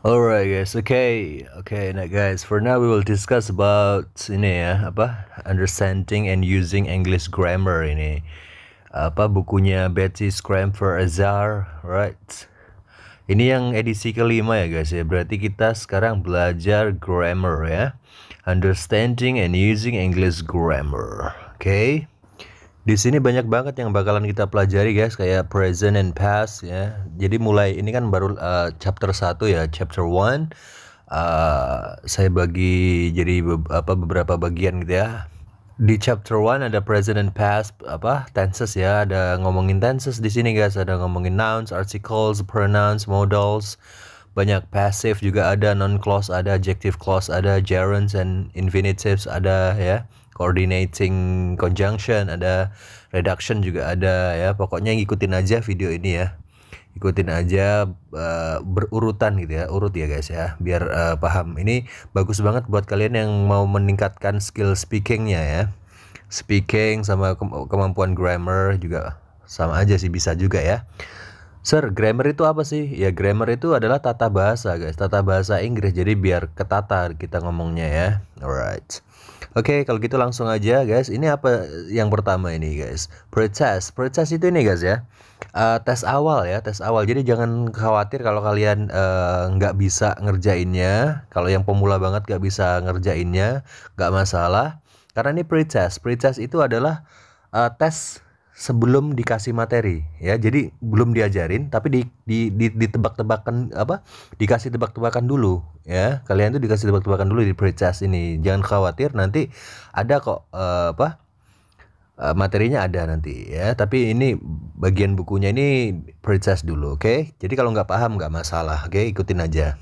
Alright guys, okay. Nah guys, for now we will discuss about ini ya, apa understanding and using English grammar ini. Apa bukunya Betsy Scramper Azar, right? Ini yang edisi kelima ya guys ya. Berarti kita sekarang belajar grammar ya. Understanding and using English grammar. Oke. Di sini banyak banget yang bakalan kita pelajari guys, kayak present and past ya. Jadi mulai ini kan baru chapter 1 ya, chapter 1. Saya bagi jadi beberapa bagian gitu ya. Di chapter 1 ada present and past tenses ya, ada ngomongin tenses di sini guys, ada ngomongin nouns, articles, pronouns, modals. Banyak passive juga ada, non clause ada, adjective clause ada, gerunds and infinitives ada ya. Coordinating conjunction ada, reduction juga ada ya. Pokoknya ngikutin aja video ini ya. Ikutin aja berurutan gitu ya, urut ya guys ya, biar paham. Ini bagus banget buat kalian yang mau meningkatkan skill speakingnya ya. Speaking sama kemampuan grammar juga sama aja sih, bisa juga ya. Sir, grammar itu apa sih? Ya, grammar itu adalah tata bahasa guys, tata bahasa Inggris. Jadi biar ketata kita ngomongnya ya. Alright. Oke, kalau gitu langsung aja guys. Ini apa yang pertama ini guys? Pretest. Pretest itu ini guys ya. Tes awal ya, tes awal. Jadi jangan khawatir kalau kalian nggak bisa ngerjainnya. Kalau yang pemula banget nggak bisa ngerjainnya, nggak masalah. Karena ini pretest. Pretest itu adalah tes sebelum dikasih materi ya. Jadi belum diajarin tapi ditebak-tebakan dikasih tebak-tebakan dulu ya. Kalian tuh dikasih tebak-tebakan dulu di pretest ini. Jangan khawatir, nanti ada kok materinya ada nanti ya. Tapi ini bagian bukunya ini pretest dulu, oke? Jadi kalau nggak paham nggak masalah, oke? Ikutin aja.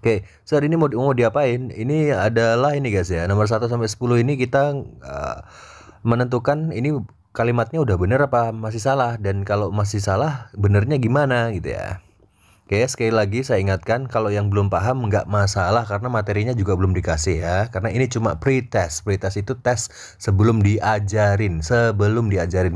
Oke, saat ini mau diapain? Ini adalah ini guys ya, nomor 1 sampai 10 ini kita menentukan ini kalimatnya udah bener apa masih salah, dan kalau masih salah benernya gimana gitu ya. Oke, sekali lagi saya ingatkan, kalau yang belum paham nggak masalah karena materinya juga belum dikasih ya. Karena ini cuma pre-test. Pre-test itu tes sebelum diajarin,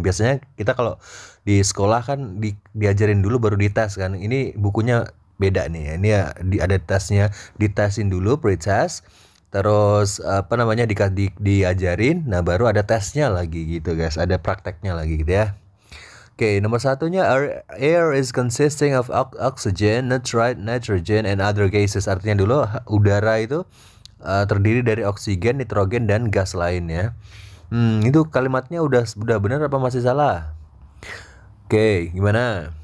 Biasanya kita kalau di sekolah kan diajarin dulu baru dites kan. Ini bukunya beda nih. Ini ya ada tesnya, ditesin dulu pre-test. Terus diajarin, nah baru ada tesnya lagi gitu guys, ada prakteknya lagi gitu ya. Oke, nomor satunya, air is consisting of oxygen, nitrogen, and other gases. Artinya dulu udara itu terdiri dari oksigen, nitrogen, dan gas lainnya. Itu kalimatnya udah benar apa masih salah? Oke, gimana?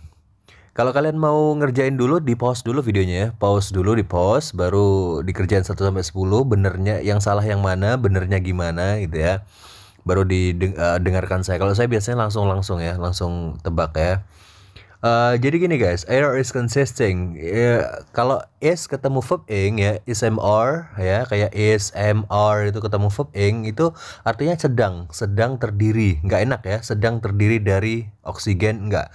Kalau kalian mau ngerjain dulu, di pause dulu videonya ya. Pause dulu, di pause, baru dikerjain 1 sampai 10. Benernya yang salah yang mana, benernya gimana gitu ya. Baru didengarkan saya. Kalau saya biasanya langsung ya, langsung tebak ya. Jadi gini guys, air is consisting. Kalau is ketemu verb ing ya, ismr ya, kayak ismr itu ketemu verb ing, itu artinya sedang terdiri. Nggak enak ya, sedang terdiri dari oksigen, enggak.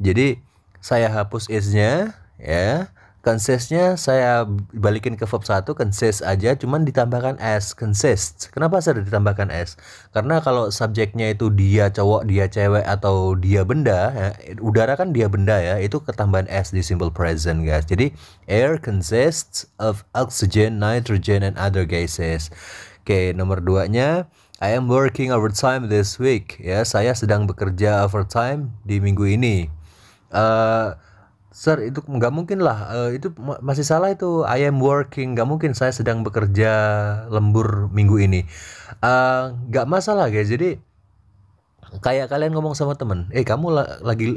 Jadi saya hapus is-nya ya. Consist-nya saya balikin ke verb 1, consist aja, cuman ditambahkan s, consist. Kenapa saya ditambahkan s? Karena kalau subjeknya itu dia cowok, dia cewek, atau dia benda ya, udara kan dia benda ya, itu ketambahan s di simple present guys. Jadi air consists of oxygen, nitrogen, and other gases. Oke, nomor 2-nya, I am working overtime this week ya, saya sedang bekerja overtime di minggu ini. Sir, itu nggak mungkin lah, itu masih salah itu. I am working, nggak mungkin saya sedang bekerja lembur minggu ini. Nggak masalah guys. Jadi kayak kalian ngomong sama temen, kamu lagi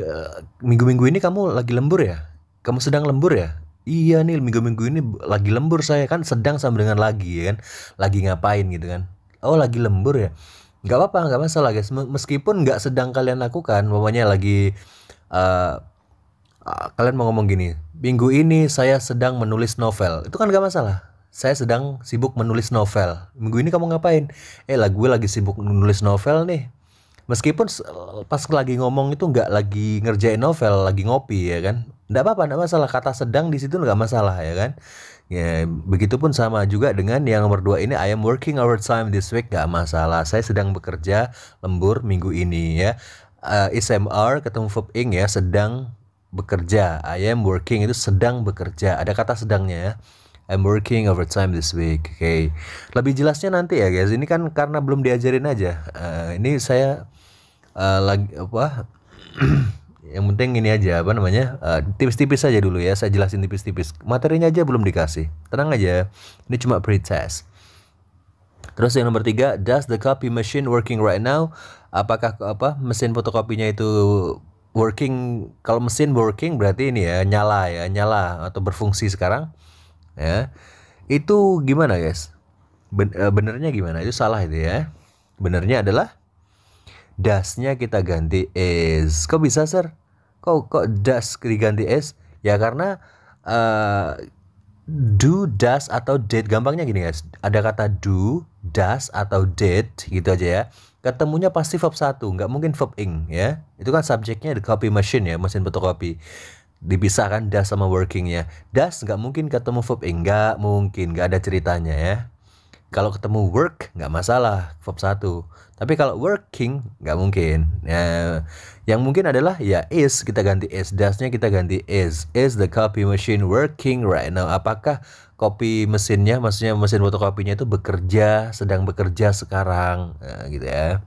minggu-minggu ini kamu lagi lembur ya? Kamu sedang lembur ya? Iya nih, minggu-minggu ini lagi lembur saya. Kan sedang sama dengan lagi ya kan, lagi ngapain gitu kan. Oh, lagi lembur ya? Nggak apa-apa, nggak masalah guys. Meskipun nggak sedang kalian lakukan, umpamanya lagi kalian mau ngomong gini, minggu ini saya sedang menulis novel, itu kan gak masalah. Saya sedang sibuk menulis novel. Minggu ini kamu ngapain? Gue lagi sibuk menulis novel nih. Meskipun pas lagi ngomong itu nggak lagi ngerjain novel, lagi ngopi ya kan. Nggak apa-apa, nggak masalah. Kata sedang di situ nggak masalah ya kan. Ya, begitupun sama juga dengan yang nomor 2 ini, I am working overtime this week, nggak masalah. Saya sedang bekerja lembur minggu ini ya. Ismr ketemu verb ing ya, sedang bekerja. I am working itu sedang bekerja. Ada kata sedangnya ya. I'm working overtime this week. Oke. Lebih jelasnya nanti ya guys. Ini kan karena belum diajarin aja. Ini saya lagi apa? Yang penting ini aja apa namanya? Tipis-tipis aja dulu ya. Saya jelasin tipis-tipis. Materinya aja belum dikasih. Tenang aja. Ini cuma pre-test. Terus yang nomor 3, does the copy machine working right now? Apakah mesin fotokopinya itu working? Kalau mesin working berarti ini ya nyala atau berfungsi sekarang. Ya. Itu gimana guys? Benernya gimana? Itu salah itu ya. Benernya adalah does-nya kita ganti is. Kok bisa sir? Kok does diganti is? Ya karena do, does, atau did. Gampangnya gini guys. Ada kata do, does, atau did gitu aja ya. Ketemunya pasti verb 1. Nggak mungkin verb ing ya. Itu kan subjeknya the copy machine ya. Mesin fotokopi. Dipisahkan does sama workingnya. Does nggak mungkin ketemu verb ing, nggak mungkin, nggak ada ceritanya ya. Kalau ketemu work nggak masalah, verb 1. Tapi kalau working nggak mungkin. Ya, yang mungkin adalah ya is, kita ganti is. Does-nya kita ganti is. Is the copy machine working right now? Apakah copy mesinnya, maksudnya mesin fotokopinya itu sedang bekerja sekarang, nah, gitu ya.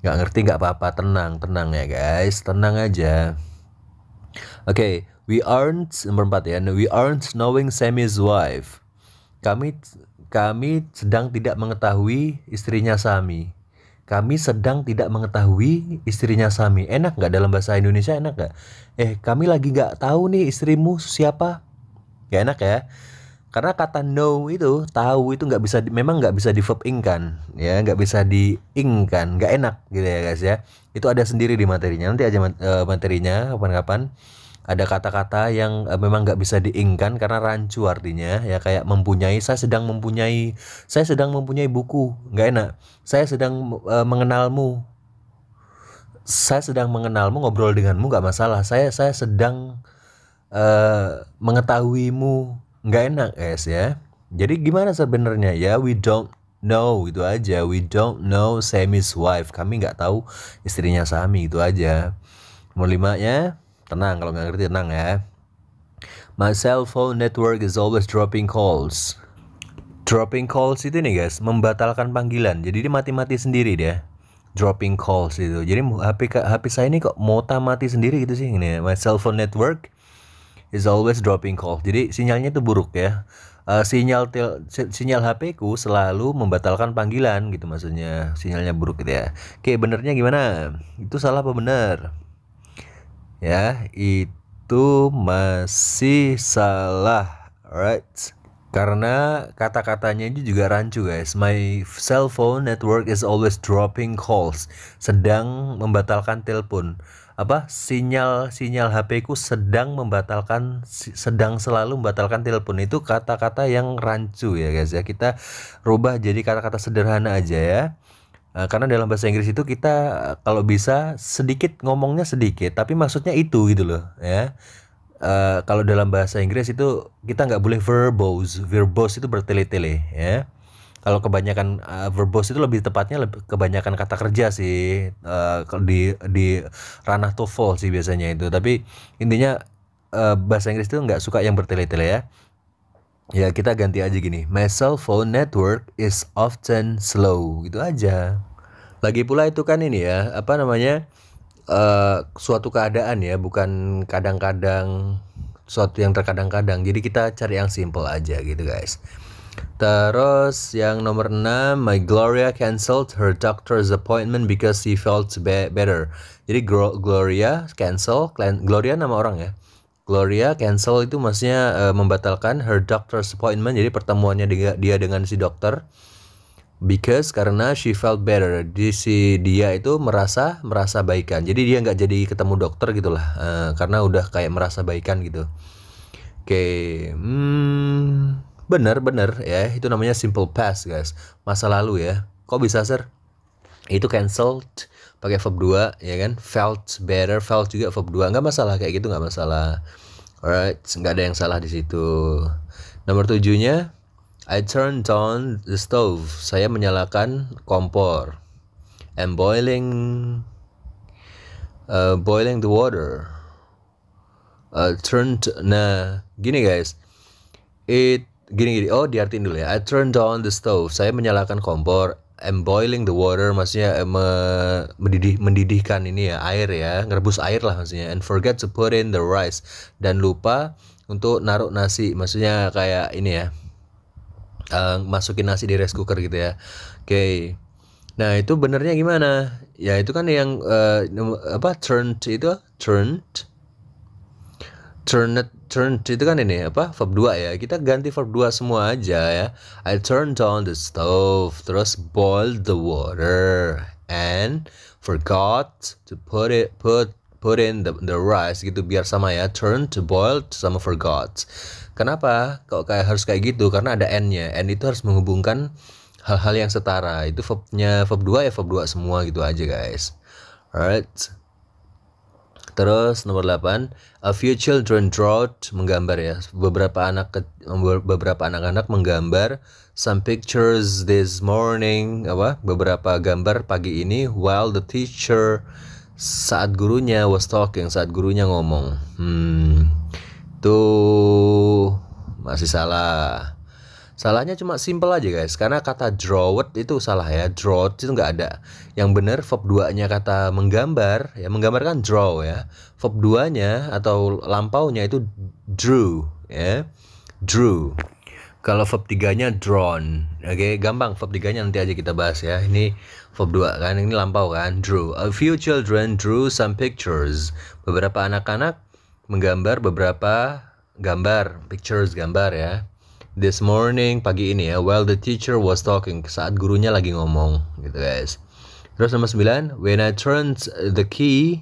Nggak ngerti nggak apa-apa, tenang ya guys, tenang aja. Oke, we aren't, nomor 4 ya. We aren't knowing Sammy's wife. Kami sedang tidak mengetahui istrinya Sami. Kami sedang tidak mengetahui istrinya Sami. Enak nggak dalam bahasa Indonesia, enak nggak? Kami lagi nggak tahu nih istrimu siapa. Gak enak ya. Karena kata know itu, tahu itu memang nggak bisa di verb ing kan, ya nggak bisa di ing kan, nggak enak gitu ya guys ya. Itu ada sendiri di materinya. Nanti aja materinya kapan-kapan. Ada kata-kata yang memang nggak bisa diingkan karena rancu artinya ya, kayak mempunyai. Saya sedang mempunyai buku, nggak enak. Saya sedang mengenalmu. Saya sedang mengenalmu, ngobrol denganmu nggak masalah. Saya sedang mengetahuimu, nggak enak guys ya. Jadi gimana sebenarnya ya, we don't know, itu aja. We don't know Sammy's wife. Kami nggak tahu istrinya Sami, itu aja. Nomor 5-nya, tenang, kalau nggak ngerti tenang ya. My cell phone network is always dropping calls. Dropping calls itu nih guys, membatalkan panggilan. Jadi dia mati-mati sendiri dia. Dropping calls itu. Jadi HP saya ini kok mati sendiri gitu sih ini. My cell phone network is always dropping call. Jadi sinyalnya itu buruk ya. Sinyal HP ku selalu membatalkan panggilan gitu, maksudnya sinyalnya buruk gitu ya. Oke, benernya gimana? Itu salah apa bener? Ya, itu masih salah. Alright. Karena kata-katanya itu juga rancu guys. My cell phone network is always dropping calls. Sedang membatalkan telepon. Sinyal HP ku sedang selalu membatalkan telepon. Itu kata-kata yang rancu ya guys ya. Kita rubah jadi kata-kata sederhana aja ya. Karena dalam bahasa Inggris itu kita kalau bisa sedikit ngomongnya sedikit, tapi maksudnya itu gitu loh ya. Kalau dalam bahasa Inggris itu kita nggak boleh verbose itu bertele-tele ya. Kalau kebanyakan verbose itu lebih tepatnya kebanyakan kata kerja sih, di ranah TOEFL sih biasanya itu. Tapi intinya bahasa Inggris itu nggak suka yang bertele-tele ya. Ya kita ganti aja gini. My cell phone network is often slow, gitu aja. Lagi pula itu kan ini ya, suatu keadaan ya, bukan kadang-kadang, suatu yang terkadang-kadang. Jadi kita cari yang simple aja gitu guys. Terus yang nomor 6, my Gloria canceled her doctor's appointment because she felt better. Jadi Gloria cancel, Gloria nama orang ya. Gloria cancel itu maksudnya membatalkan her doctor's appointment, jadi pertemuannya dia dengan si dokter. Because karena she felt better, dia itu merasa baikan. Jadi dia nggak jadi ketemu dokter gitulah, karena udah kayak merasa baikan gitu. Oke, bener ya, itu namanya simple past guys, masa lalu ya. Kok bisa sir? Itu cancelled pakai verb 2 ya kan. Felt better, felt juga verb 2, nggak masalah kayak gitu, nggak masalah. Alright, nggak ada yang salah di situ. Nomor 7-nya, I turned on the stove. Saya menyalakan kompor. I'm boiling the water. turned. Nah, gini guys. Gini. Oh, diartiin dulu ya. I turned on the stove. Saya menyalakan kompor. I'm boiling the water, maksudnya mendidihkan ini ya, air ya, ngerebus air lah maksudnya. And forget to put in the rice. Dan lupa untuk naruh nasi, maksudnya kayak ini ya, masukin nasi di rice cooker gitu ya. Oke. Nah, itu benernya gimana? Ya itu kan yang turned itu turned itu kan ini verb 2 ya. Kita ganti verb 2 semua aja ya. I turned on the stove, terus boiled the water and forgot to put in the rice gitu, biar sama ya. Turned, boiled sama forgot. Kenapa kok harus kayak gitu? Karena ada n-nya. N itu harus menghubungkan hal-hal yang setara. Itu verbnya verb 2 ya, verb 2 semua gitu aja guys. Alright. Terus nomor 8, a few children drawed, menggambar ya. Beberapa anak-anak menggambar some pictures this morning, beberapa gambar pagi ini, while the teacher, saat gurunya was talking, saat gurunya ngomong. Tuh masih salah. Salahnya cuma simple aja guys, karena kata drawed itu salah ya. Drawed itu nggak ada. Yang benar verb 2-nya kata menggambar, ya menggambar kan draw ya. Verb 2-nya atau lampaunya itu drew ya. Drew. Kalau verb 3-nya drawn. Oke, gampang verb 3-nya nanti aja kita bahas ya. Ini verb 2 kan, ini lampau kan, drew. A few children drew some pictures. Beberapa anak-anak menggambar beberapa gambar, pictures gambar ya. This morning, pagi ini ya, while the teacher was talking, saat gurunya lagi ngomong gitu guys. Terus nomor 9, when I turned the key,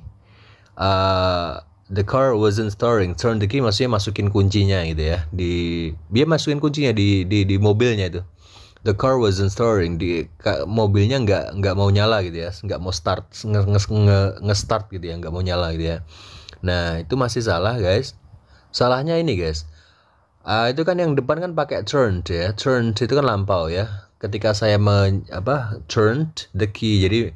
the car wasn't starting. Turn the key maksudnya masukin kuncinya gitu ya. Dia masukin kuncinya di mobilnya itu. The car wasn't starting. Mobilnya nggak mau nyala gitu ya, nggak mau start, nge-start gitu ya, nggak mau nyala gitu ya. Nah itu masih salah guys. Salahnya ini guys. Itu kan yang depan kan pakai turned ya. Turned itu kan lampau ya. Ketika saya turned the key, jadi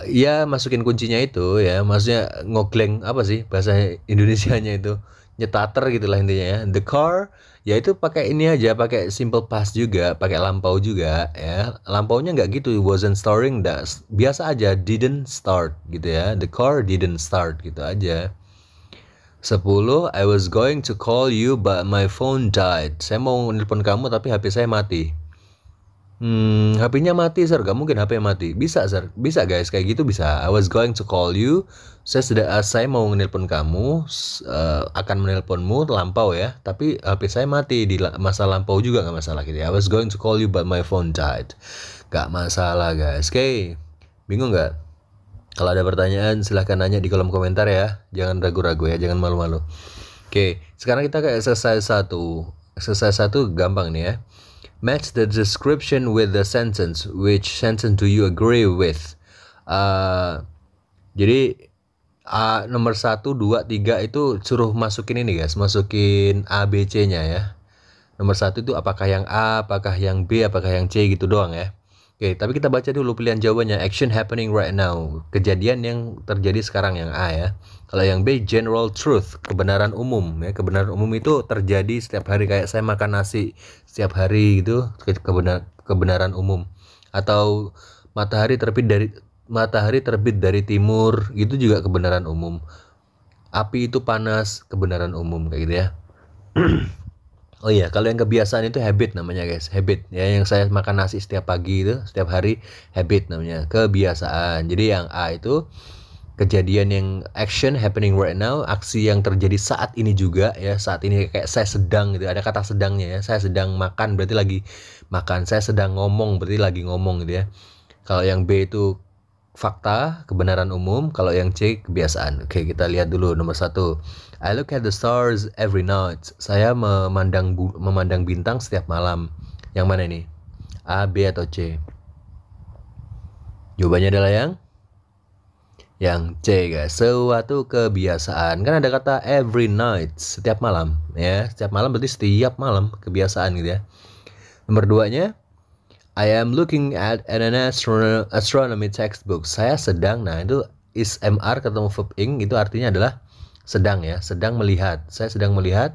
ya masukin kuncinya itu ya, maksudnya ngogleng apa sih bahasa Indonesianya itu, nyetater gitulah intinya ya. The car ya itu pakai ini aja, pakai simple past juga, pakai lampau juga ya. Lampaunya nggak gitu, wasn't starting, biasa aja, didn't start gitu ya. The car didn't start gitu aja. 10, I was going to call you but my phone died. Saya mau nelpon kamu tapi HP saya mati. HP-nya mati sir, gak mungkin HP mati. Bisa sir, bisa guys, kayak gitu bisa. I was going to call you. Saya mau nelpon kamu, akan menelponmu lampau ya. Tapi HP saya mati di masa lampau juga gak masalah gitu ya. I was going to call you but my phone died. Gak masalah guys. Oke, bingung gak? Kalau ada pertanyaan silahkan nanya di kolom komentar ya. Jangan ragu-ragu ya, jangan malu-malu. Oke, sekarang kita ke exercise 1. Exercise 1 gampang nih ya. Match the description with the sentence. Which sentence do you agree with? Jadi nomor 1, 2, 3 itu suruh masukin ini guys. Masukin A, B, C-nya ya. Nomor 1 itu apakah yang A, apakah yang B, apakah yang C gitu doang ya. Oke, tapi kita baca dulu pilihan jawabannya. Action happening right now. Kejadian yang terjadi sekarang yang A ya. Kalau yang B, general truth, kebenaran umum ya. Kebenaran umum itu terjadi setiap hari, kayak saya makan nasi setiap hari gitu, kebenaran umum. Atau matahari terbit dari timur, gitu juga kebenaran umum. Api itu panas, kebenaran umum kayak gitu ya. Oh iya, kalau yang kebiasaan itu habit namanya guys, habit ya. Yang saya makan nasi setiap pagi itu, setiap hari, habit namanya, kebiasaan. Jadi yang A itu kejadian yang action happening right now, aksi yang terjadi saat ini juga ya, saat ini kayak saya sedang gitu, ada kata sedangnya ya. Saya sedang makan berarti lagi makan, saya sedang ngomong berarti lagi ngomong gitu ya. Kalau yang B itu fakta, kebenaran umum. Kalau yang C, kebiasaan. Oke, kita lihat dulu nomor 1. I look at the stars every night. Saya memandang bintang setiap malam. Yang mana ini? A, B, atau C? Jawabannya adalah yang C guys. Suatu kebiasaan. Kan ada kata every night, setiap malam ya. Setiap malam berarti setiap malam, kebiasaan gitu ya. Nomor 2-nya, I am looking at an astronomy textbook. Saya sedang, nah itu is MR ketemu verb ing, itu artinya adalah sedang ya, sedang melihat. Saya sedang melihat